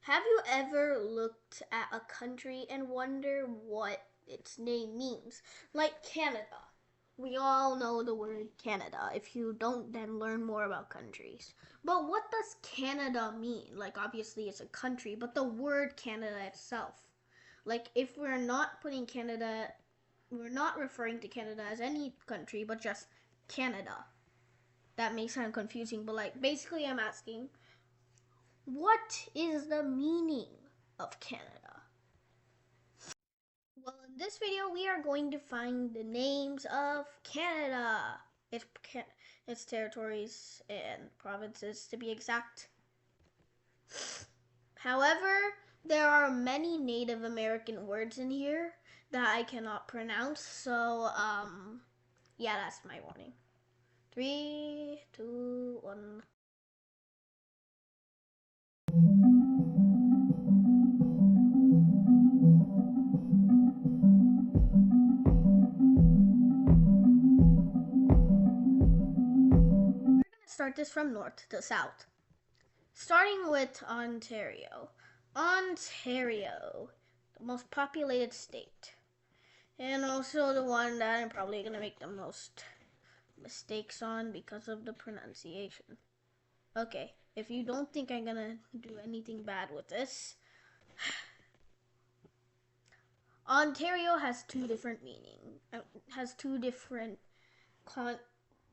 Have you ever looked at a country and wonder what its name means? Like Canada. We all know the word Canada. If you don't, then learn more about countries. But what does Canada mean? Like, obviously, it's a country, but the word Canada itself. Like, if we're not putting Canada, we're not referring to Canada as any country, but just Canada. That may sound confusing, but like, basically, I'm asking, what is the meaning of Canada? Well, in this video, we are going to find the names of Canada, its territories and provinces to be exact. However, there are many Native American words in here that I cannot pronounce, so yeah, that's my warning. 3, 2, 1. Start this from north to south. Starting with Ontario. Ontario, the most populated state. And also the one that I'm probably going to make the most mistakes on because of the pronunciation. Okay, if you don't think I'm going to do anything bad with this. Ontario has two different meanings. Has two different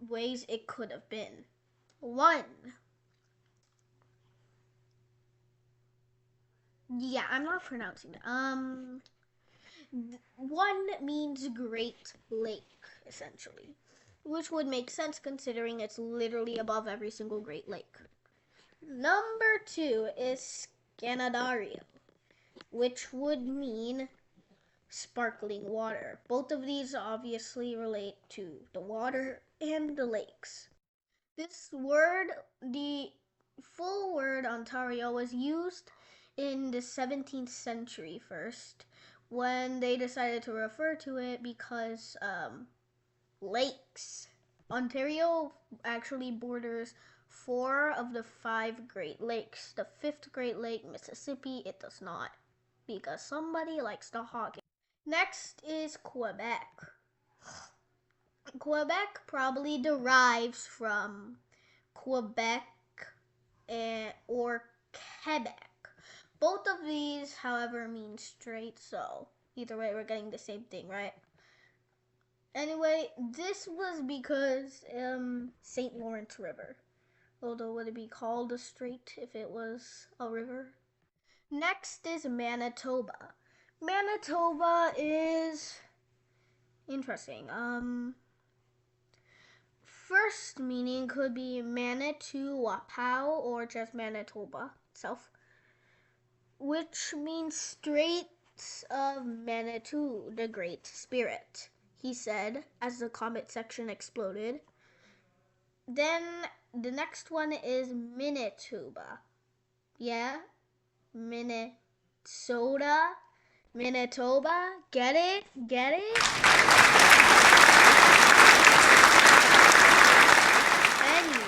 ways it could have been. One. Yeah, I'm not pronouncing that. One means Great Lake, essentially, which would make sense considering it's literally above every single Great Lake. Number 2 is Canadario, which would mean sparkling water. Both of these obviously relate to the water and the lakes. This word, the full word Ontario, was used in the 17th century first when they decided to refer to it because lakes. Ontario actually borders 4 of the 5 Great Lakes. The 5th Great Lake, Mississippi, it does not because somebody likes to hog it. Next is Quebec. Quebec probably derives from Quebec or Quebec. Both of these, however, mean straight, so either way, we're getting the same thing, right? Anyway, this was because St. Lawrence River. Although, would it be called a strait if it was a river? Next is Manitoba. Manitoba is interesting. First meaning could be Manitou, Wapau, or just Manitoba itself, which means Straits of Manitou, the Great Spirit, he said as the comment section exploded. Then the next one is Manitoba. Yeah? Minnesota? Manitoba? Get it? Get it? Anyway,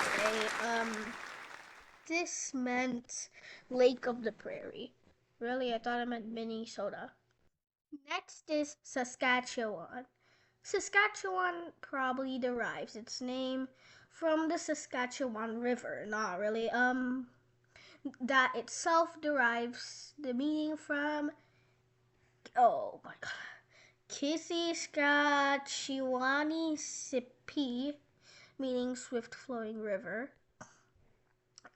this meant Lake of the Prairie. Really, I thought it meant Minnesota. Next is Saskatchewan. Saskatchewan probably derives its name from the Saskatchewan River. Not really. That itself derives the meaning from, oh my god, Kisiskatchewani Sipi, meaning swift flowing river.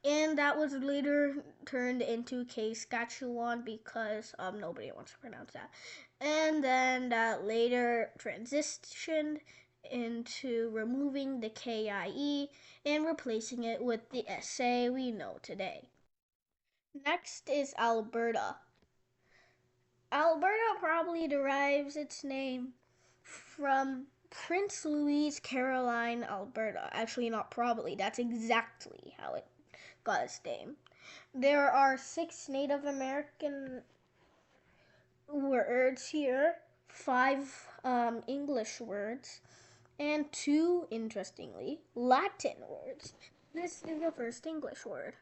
And that was later turned into Saskatchewan because nobody wants to pronounce that. And then that later transitioned into removing the KIE and replacing it with the SA we know today. Next is Alberta. Alberta probably derives its name from Prince Louis Caroline, Alberta. Actually, not probably. That's exactly how it got its name. There are 6 Native American words here, 5 English words, and 2, interestingly, Latin words. This is the first English word.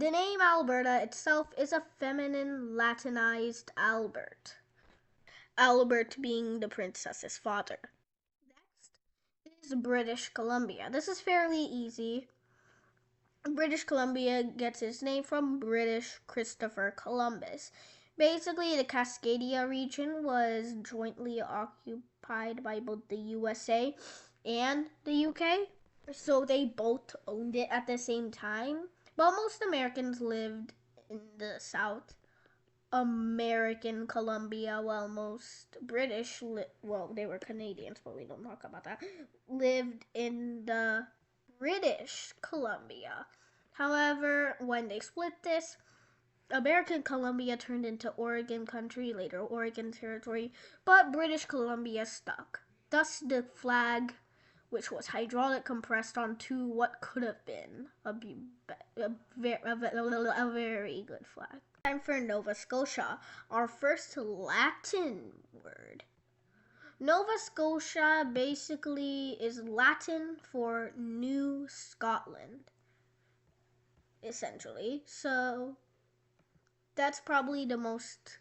The name Alberta itself is a feminine Latinized Albert. Albert being the princess's father. Next is British Columbia. This is fairly easy. British Columbia gets its name from British Christopher Columbus. Basically, the Cascadia region was jointly occupied by both the USA and the UK, so they both owned it at the same time. But most Americans lived in the South American Columbia, while most British, well, they were Canadians, but we don't talk about that, lived in the British Columbia. However, when they split this, American Columbia turned into Oregon country, later Oregon Territory, but British Columbia stuck. Thus, the flag, which was hydraulic compressed onto what could have been a very good flag. Time for Nova Scotia, our first Latin word. Nova Scotia basically is Latin for New Scotland, essentially. So that's probably the most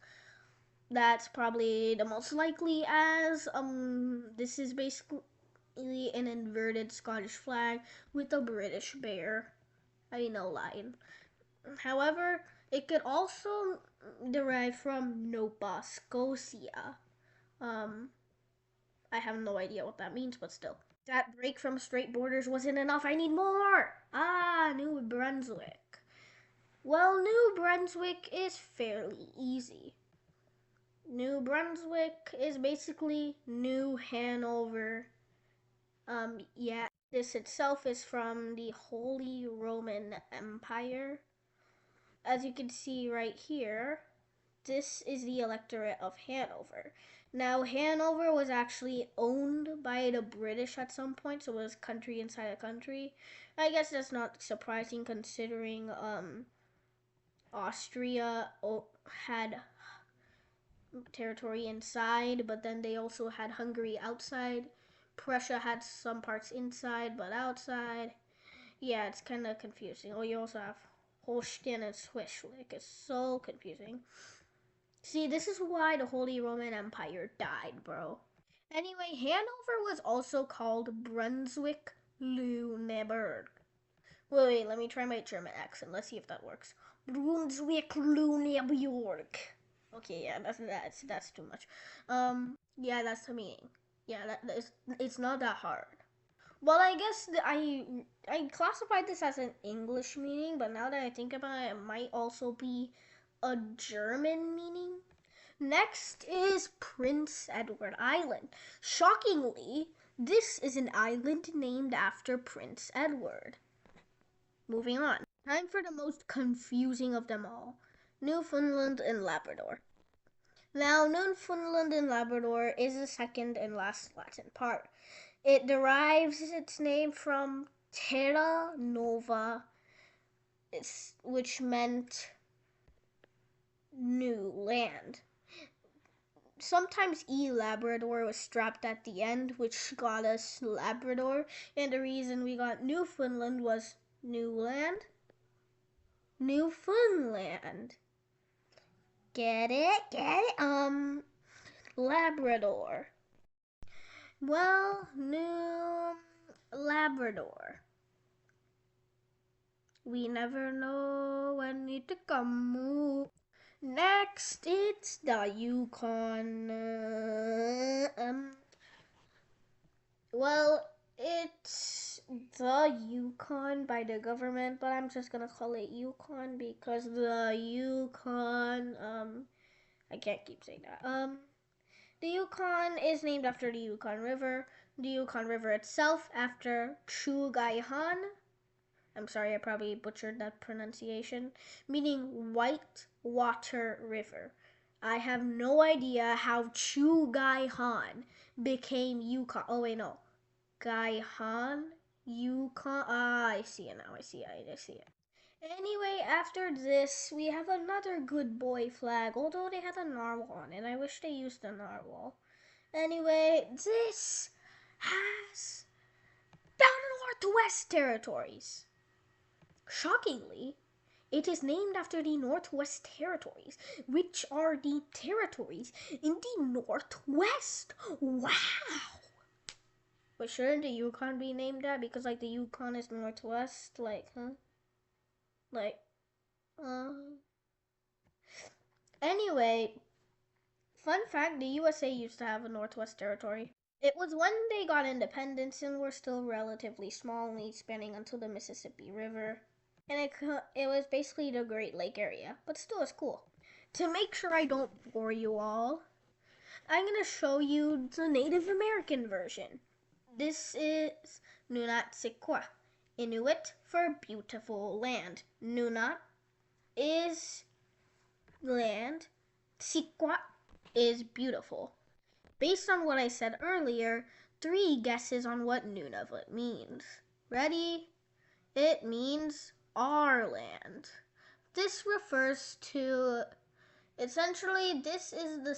likely, as this is basically an inverted Scottish flag with a British bear. Lion. However, it could also derive from Nova Scotia. I have no idea what that means, but still. That break from straight borders wasn't enough. I need more. New Brunswick. Well, New Brunswick is fairly easy. New Brunswick is basically New Hanover. This itself is from the Holy Roman Empire. As you can see right here, this is the electorate of Hanover. Now, Hanover was actually owned by the British at some point, so it was country inside a country. I guess that's not surprising considering Austria had territory inside, but then they also had Hungary outside. Prussia had some parts inside, but outside. Yeah, it's kind of confusing. Oh, you also have Holstein and Schleswig. It's so confusing. See, this is why the Holy Roman Empire died, bro. Anyway, Hanover was also called Brunswick-Lüneburg. Wait, let me try my German accent. Let's see if that works. Brunswick-Lüneburg. Okay, yeah, that's too much. Yeah, that's the meaning. Yeah, it's not that hard. Well, I guess I classified this as an English meaning, but now that I think about it, it might also be a German meaning. Next is Prince Edward Island. Shockingly, this is an island named after Prince Edward. Moving on. Time for the most confusing of them all. Newfoundland and Labrador. Now, Newfoundland and Labrador is the second and last Latin part. It derives its name from Terra Nova, which meant new land. Sometimes Labrador was strapped at the end, which got us Labrador, and the reason we got Newfoundland was new land. Newfoundland. Get it? Labrador. Well, New Labrador. We never know when it come. Next, it's the Yukon. Well, it's the Yukon by the government, but I'm just gonna call it Yukon because the Yukon. I can't keep saying that. The Yukon is named after the Yukon River. The Yukon River itself after Chugaihan. I'm sorry, I probably butchered that pronunciation. Meaning white water river. I have no idea how Chugaihan became Yukon. Oh wait, no. Gaihan, Yukon. I see it now. I see it. Anyway, after this, we have another good boy flag, although they had a narwhal on it. I wish they used a narwhal. Anyway, this has the Northwest Territories. Shockingly, It is named after the Northwest Territories, which are the territories in the Northwest. Wow! But shouldn't the Yukon be named that? Because, like, the Yukon is Northwest? Like, huh? Like, Anyway, fun fact, the USA used to have a Northwest Territory. It was when they got independence and were still relatively small, only spanning until the Mississippi River. And it was basically the Great Lake area, but still it's cool. To make sure I don't bore you all, I'm going to show you the Native American version. This is Nunatsikwa, Inuit for beautiful land. Nunat is land, Sikwa is beautiful. Based on what I said earlier, 3 guesses on what Nunavut means. Ready? It means our land. This refers to, essentially, this is the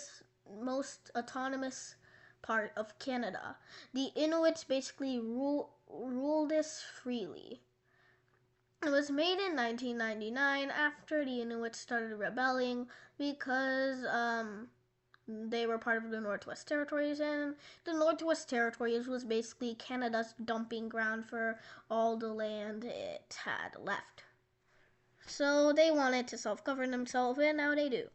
most autonomous part of Canada. The Inuits basically rule this freely. It was made in 1999 after the Inuits started rebelling because they were part of the Northwest Territories, and the Northwest Territories was basically Canada's dumping ground for all the land it had left. So they wanted to self-govern themselves, and now they do.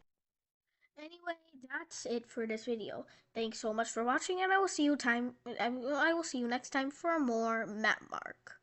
Anyway, that's it for this video. Thanks so much for watching, and I will see you next time for more map mark.